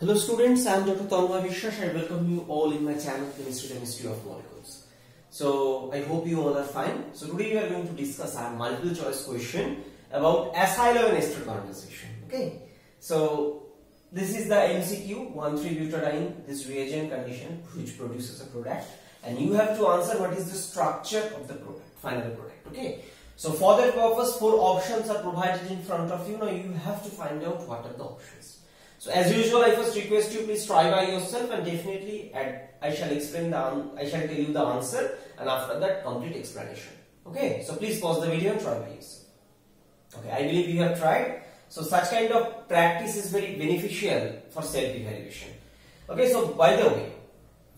Hello students, I am Dr. Tanmay Vishwas. I welcome you all in my channel Chemistry of Molecules. So I hope you all are fine. So today we are going to discuss our multiple choice question about acyl and ester condensation. Okay. So this is the MCQ 1,3-butadiene, this reagent condition which produces a product, and you have to answer what is the structure of the product, final product. Okay. So for that purpose, 4 options are provided in front of you. Now you have to find out what are the options. So as usual, I first request you please try by yourself, and definitely I shall tell you the answer, and after that complete explanation. Okay, so please pause the video and try by yourself. Okay, I believe you have tried. So such kind of practice is very beneficial for self-evaluation. Okay, so by the way,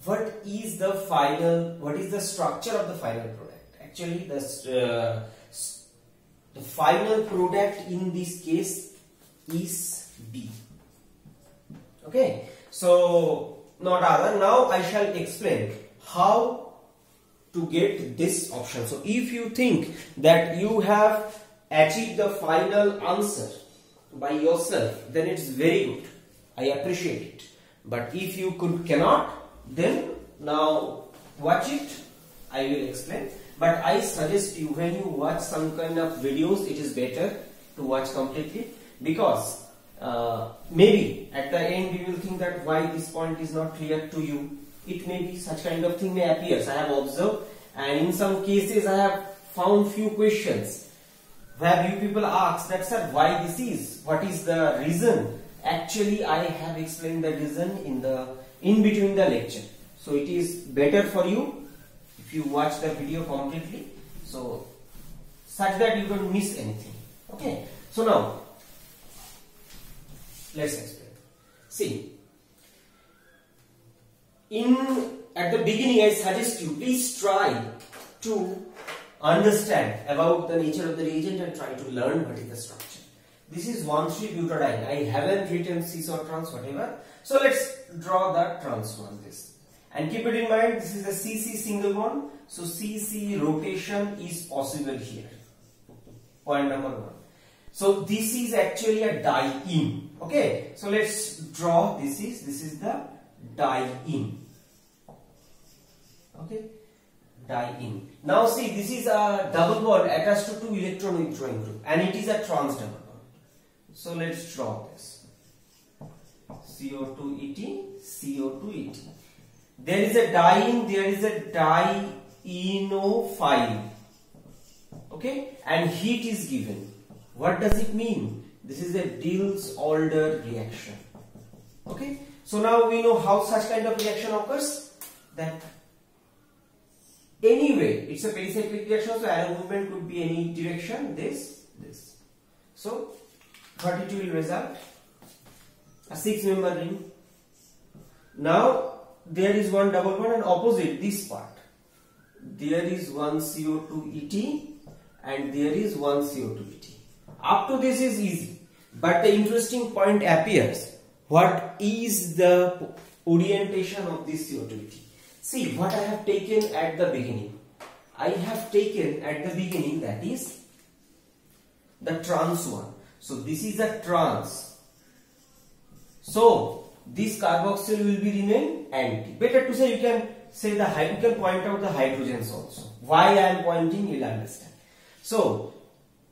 what is the structure of the final product? Actually, the final product in this case is B. Okay, so not other. Now I shall explain how to get this option. So if you think that you have achieved the final answer by yourself, then it's very good. I appreciate it. But if you cannot, then now watch it. I will explain. But I suggest you, when you watch some kind of videos, it is better to watch completely, because maybe at the end you will think that why this point is not clear to you. It may be such kind of thing may appear. I have observed, and in some cases I have found few questions where you people ask that, sir, why this is, what is the reason? Actually, I have explained the reason in between the lecture. So it is better for you if you watch the video completely, so such that you don't miss anything. Okay, so now let's explain. See, at the beginning I suggest you please try to understand about the nature of the reagent and try to learn what is the structure. This is 1,3-butadiene. I haven't written cis or trans, whatever. So let's draw the trans one, this. And keep it in mind, this is a CC single bond. So CC rotation is possible here. Point number 1. So this is actually a diene. Okay, so let's draw. This is the diene. Okay, diene. Now see, this is a double bond attached to 2 electron withdrawing group, and it is a trans double bond. So let's draw this. CO2 ET, CO2 ET. There is a diene, there is a dienophile. Okay, and heat is given. What does it mean? This is a Diels-Alder reaction. Okay, so now we know how such kind of reaction occurs. That anyway, it's a pericyclic reaction, so arrow movement could be any direction. This. So what it will result? A 6-member ring. Now there is one double bond, and opposite this part there is one CO2 ET and there is one CO2 ET. Up to this is easy, but the interesting point appears. What is the orientation of this CO2 ET? See what I have taken at the beginning. I have taken at the beginning, that is the trans one. So this is a trans. So this carboxyl will be remain anti. Better to say, you can say you can point out the hydrogens also. Why I am pointing, you will understand. So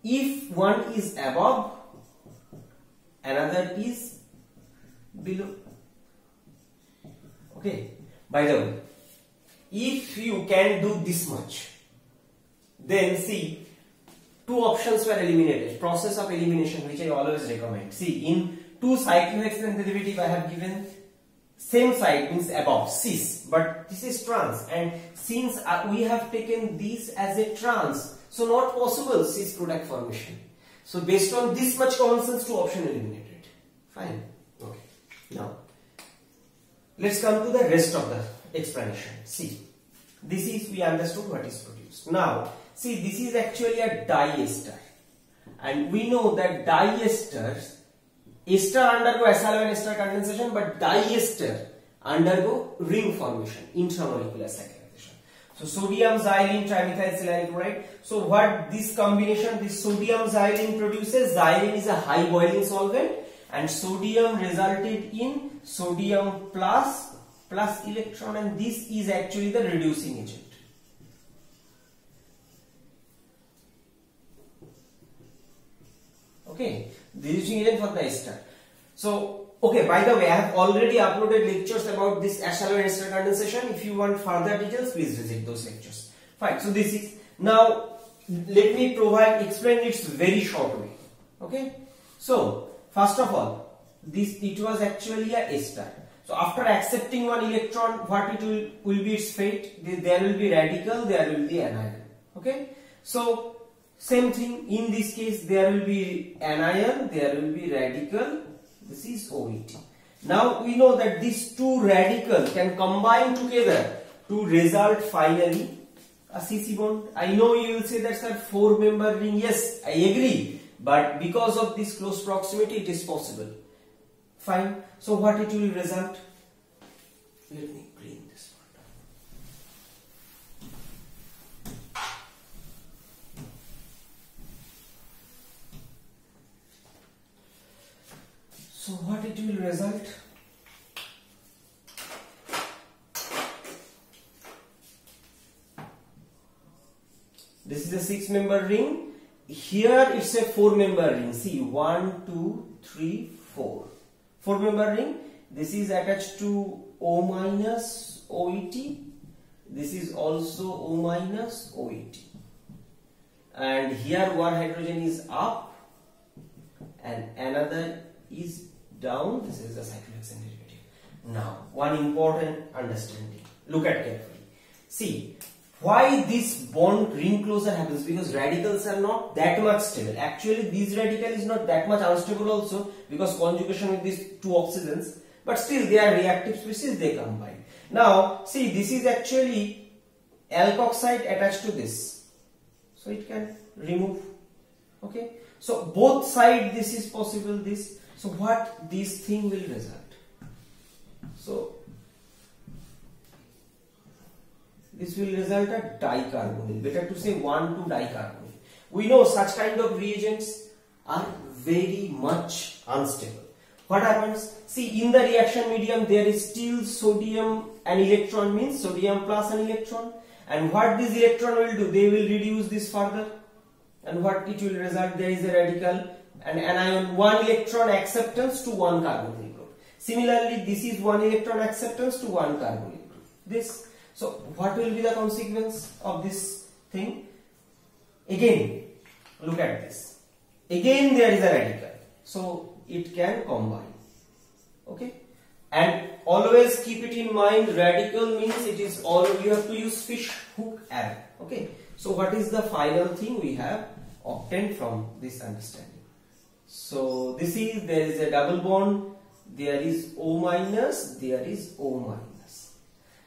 if one is above, another is below. Okay. By the way, if you can do this much, then see, 2 options were eliminated. Process of elimination, which I always recommend. See, in 2 cyclohexane derivative I have given same side, means above, cis, but this is trans, and since we have taken this as a trans, so not possible cis product formation. So based on this much common sense, 2 options eliminated. Fine. Okay. Now let's come to the rest of the explanation. See, this is, we understood what is produced. Now see, this is actually a diester, and we know that diesters, ester undergo acyl and ester condensation, but diester undergo ring formation, intramolecular cyclization. So sodium xylene trimethyl silane chloride. So what this combination, this sodium xylene produces, xylene is a high boiling solvent, and sodium resulted in sodium plus electron, and this is actually the reducing agent. Okay, the reducing agent for the ester. So, okay, by the way, I have already uploaded lectures about this shallow and ester condensation. If you want further details, please visit those lectures. Fine. So this is, now let me explain it very short way. Okay. So first of all, it was actually a ester. So after accepting one electron, what it will be its fate? There will be radical, there will be anion. Okay. So same thing in this case, there will be anion, there will be radical. This is OET. Now we know that these two radicals can combine together to result finally a CC bond. I know you will say that's a 4-member ring. Yes, I agree. But because of this close proximity, it is possible. Fine. So what it will result? Let me clean this one. So what it will result? This is a 6-member ring. Here it's a 4-member ring. See, 1, 2, 3, 4. 4-member ring. This is attached to O minus OET. This is also O minus OET. And here one hydrogen is up and another is down. This is the cyclohexane derivative. Now, one important understanding. Look at carefully. See, why this bond ring closure happens? Because radicals are not that much stable. Actually, this radical is not that much unstable also, because conjugation with these two oxygens. But still, they are reactive species, they combine. Now, see, this is actually alkoxide attached to this. So, it can remove. Okay. So, both sides this is possible, this. So, what this thing will result? So, this will result a dicarbonyl. Better to say 1,2-dicarbonyl. We know such kind of reagents are very much unstable. What happens? See, in the reaction medium there is still sodium and electron, means sodium plus an electron. And what this electron will do? They will reduce this further. And what it will result? There is a radical and anion, 1 electron acceptance to 1 carbonyl group. Similarly, this is 1 electron acceptance to 1 carbonyl group. This. So, what will be the consequence of this thing? Again, look at this. Again, there is a radical. So, it can combine. Okay? And always keep it in mind, radical means it is all, you have to use fish hook arrow. Okay? So, what is the final thing we have obtained from this understanding? So, this is, there is a double bond, there is O minus, there is O minus.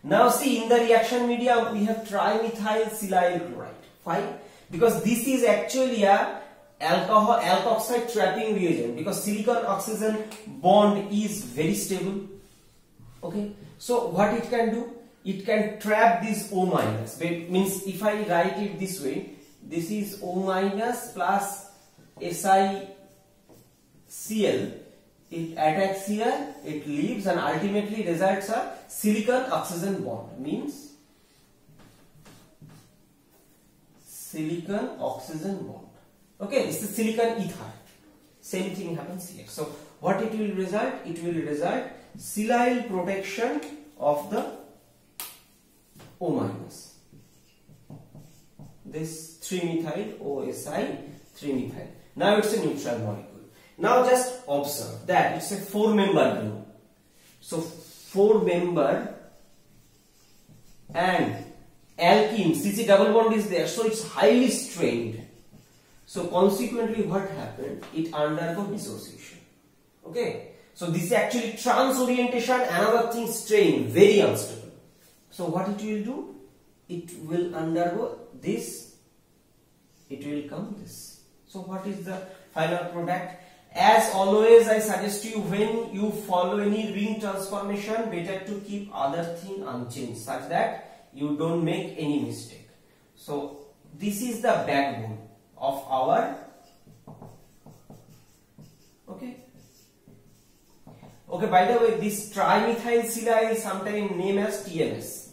Now see, in the reaction medium we have trimethyl silyl chloride. Fine, because this is actually a alkoxide trapping reagent, because silicon oxygen bond is very stable. Okay, so what it can do? It can trap this O minus. Means if I write it this way, this is O minus plus SiCl. It attacks here, it leaves, and ultimately results a silicon oxygen bond, means silicon oxygen bond. Okay, it's the silicon ether. Same thing happens here. So what it will result? It will result silyl protection of the O minus. This 3-methyl OSI 3-methyl. Now it's a neutral molecule. Now just observe that it's a 4-member group. So 4-member and alkene, CC double bond is there, so it's highly strained. So consequently what happened? It undergo dissociation. Okay. So this is actually transorientation, another thing, strain, very unstable. So what it will do? It will undergo this, it will come this. So what is the final product? As always, I suggest you, when you follow any ring transformation, better to keep other thing unchanged, such that you don't make any mistake. So this is the backbone of our, okay, Okay, by the way, this trimethylsilyl is sometimes named as TMS,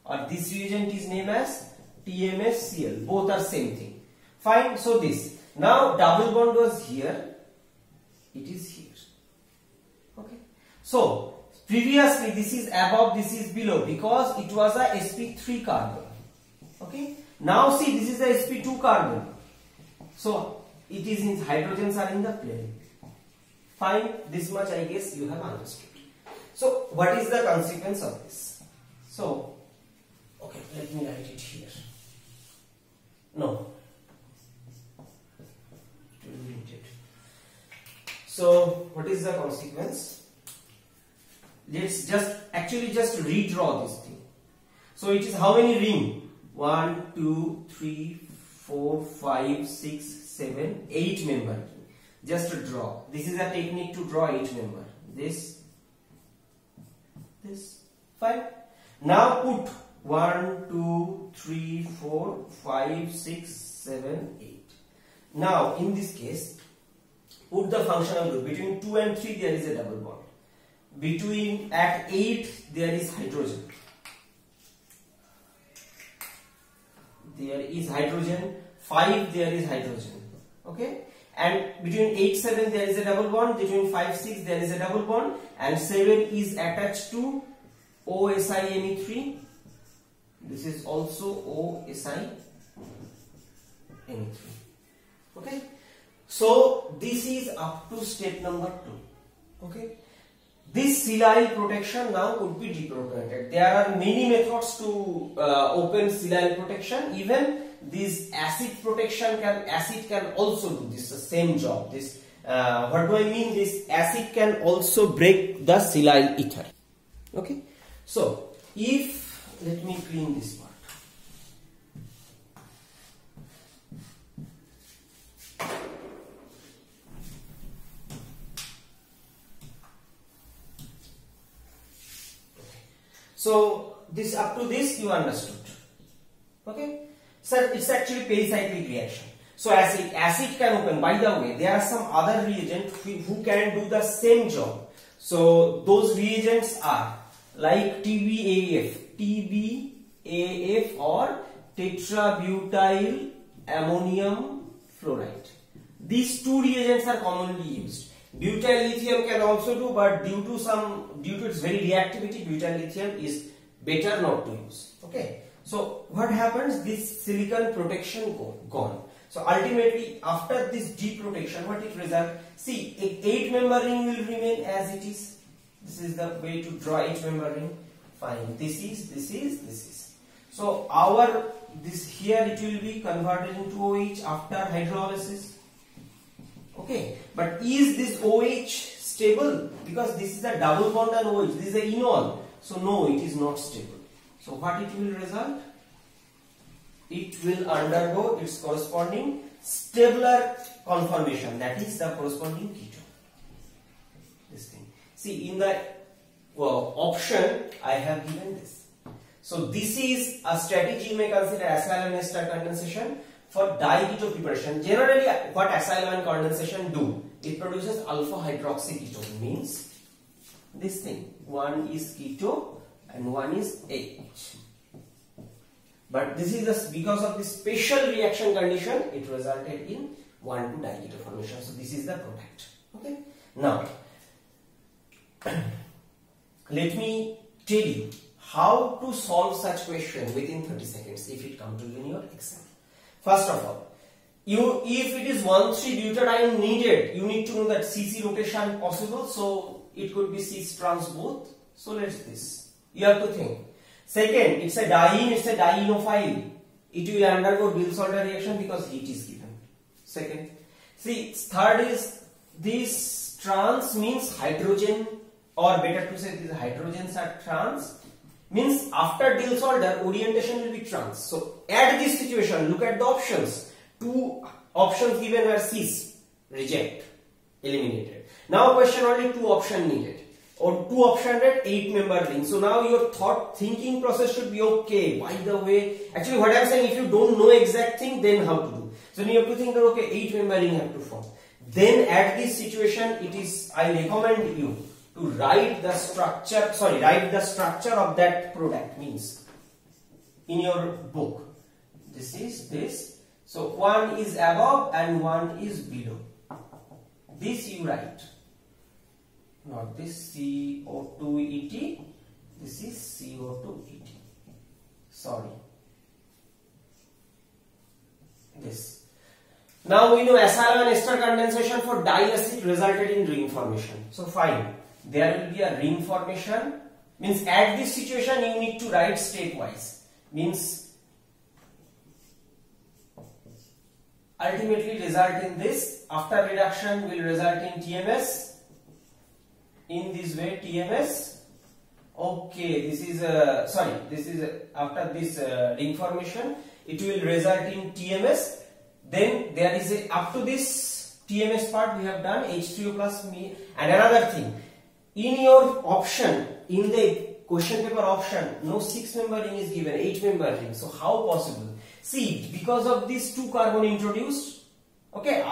or this reagent is named as TMSCl. Both are same thing. Fine. So this now double bond was here, it is here. Okay. So previously this is above, this is below because it was a sp3 carbon. Okay. Now see, this is a sp2 carbon. So it is in hydrogens are in the plane. Fine, this much I guess you have understood. So what is the consequence of this? So okay, let me write it here. No, it will be needed. So what is the consequence? Let's just redraw this thing. So it is how many ring? 1, 2, 3, 4, 5, 6, 7, 8 member. Just to draw. This is a technique to draw 8 member. This. Fine. Now put 1, 2, 3, 4, 5, 6, 7, 8. Now in this case, put the functional group. Between 2 and 3 there is a double bond. Between at 8 there is hydrogen. There is hydrogen. 5 there is hydrogen. Okay. And between 8, 7 there is a double bond. Between 5, 6 there is a double bond. And 7 is attached to OSIMe3. This is also OSIMe3. Okay. So this is up to step number 2. Okay. This silyl protection now could be deprotonated. There are many methods to open silyl protection. Even this acid protection acid can also do this, the same job. This what do I mean? This acid can also break the silyl ether. Okay. So if let me clean this part. So this up to this you understood. Okay. So it's actually pericyclic reaction. So acid can open. By the way, there are some other reagents who can do the same job. So those reagents are like TBAF or tetrabutyl ammonium fluoride. These two reagents are commonly used. Butyl lithium can also do, but due to its very reactivity, butyl lithium is better not to use. Okay. So what happens? This silicon protection gone. So ultimately, after this deprotection, what it result? See, a 8 member ring will remain as it is. This is the way to draw 8 member ring. Fine. This is. So this here it will be converted into OH after hydrolysis. Okay. But is this OH stable? Because this is a double bond and OH. This is a enol. So no, it is not stable. So what it will result? It will undergo its corresponding stabler conformation, that is the corresponding ketone. This thing. See, in the option I have given this. So this is a strategy you may consider acyl and ester condensation for diketo preparation. Generally, what acyl and condensation do? It produces alpha hydroxy ketone. Means this thing. One is keto and one is H. But this is just because of this special reaction condition, it resulted in 1,2-diketo formation. So this is the product. Okay. Now, let me tell you how to solve such question within 30 seconds if it comes to you in your exam. First of all, if it is 1,3-butadiene needed, you need to know that CC rotation possible. So it could be cis trans both. So let's this. You have to think. Second, it's a diene, it's a dienophile. It will undergo Diels-Alder reaction because heat is given. Second. See, third is this trans means hydrogen, or better to say these hydrogens are trans. Means after Diels-Alder, orientation will be trans. So at this situation, look at the options. 2 options given were cis, reject, eliminated. Now question only 2 options needed. Or 2 options at 8 member ring. So now your thinking process should be okay. By the way, actually what I am saying, if you don't know exact thing, then how to do. So you have to think that okay, 8 member ring have to form. Then at this situation, I recommend you to write the structure of that product, means in your book. This is this. So one is above and one is below. This you write. Not this CO2ET. This is CO2ET. Sorry. This. Now we know acyl and ester condensation for diacid resulted in ring formation. So fine. There will be a ring formation. Means at this situation you need to write stepwise. Means ultimately result in this. After reduction will result in TMS. In this way TMS. Okay, this is after this ring formation, it will result in TMS. Then there is a, up to this TMS part we have done H3O plus me. And another thing, in your option, in the question paper option, no 6-member ring is given, 8-member ring. So how possible? See, because of this 2 carbon introduced, okay,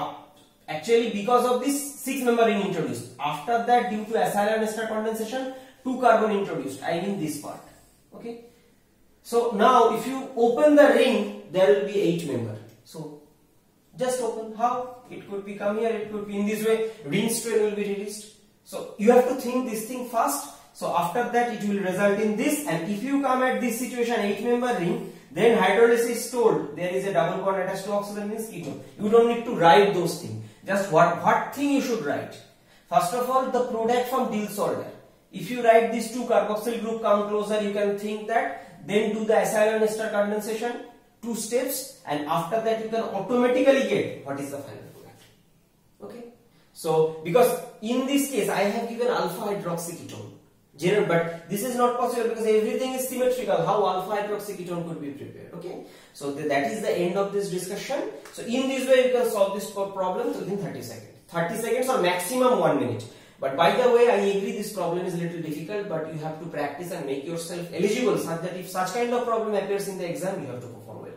actually because of this 6-member ring introduced. After that, due to acyl and ester condensation, 2 carbon introduced, I mean this part, okay. So now if you open the ring, there will be 8-member. So just open. How? It could be come here, it could be in this way, ring strain will be released. So you have to think this thing fast. So after that it will result in this, and if you come at this situation 8-member ring, then hydrolysis is told there is a double bond attached to oxygen, means ketone. You don't need to write those things. Just what thing you should write. First of all, the product from Diels-Alder. If you write these 2 carboxyl group come closer, you can think that, then do the acyl and ester condensation, 2 steps, and after that you can automatically get what is the final product. Okay. So because in this case I have given alpha hydroxyketone. General, but this is not possible because everything is symmetrical. How alpha hydroxyketone could be prepared? Okay. So that is the end of this discussion. So in this way you can solve this problem within 30 seconds. 30 seconds or maximum 1 minute. But by the way, I agree this problem is a little difficult, but you have to practice and make yourself eligible such that if such kind of problem appears in the exam, you have to perform well.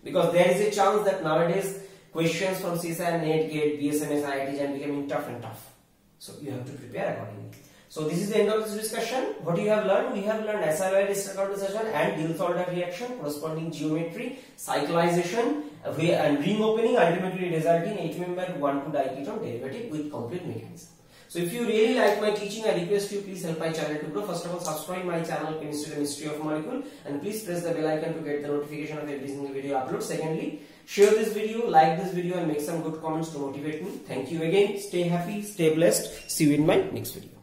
Because there is a chance that nowadays questions from CSIR, NET, GATE, BSMS, IIT are becoming tough and tough. So you have to prepare accordingly. So this is the end of this discussion. What you have learned? We have learned acyl ester condensation and Diels-Alder reaction, corresponding geometry, cyclization, and ring opening ultimately result in 8-member 1,2-diketone derivative with complete mechanism. So if you really like my teaching, I request you please help my channel to grow. First of all, subscribe my channel Chemistry the Mystery of Molecule, and please press the bell icon to get the notification of every single video upload. Secondly, share this video, like this video, and make some good comments to motivate me. Thank you again. Stay happy, stay blessed. See you in my next video.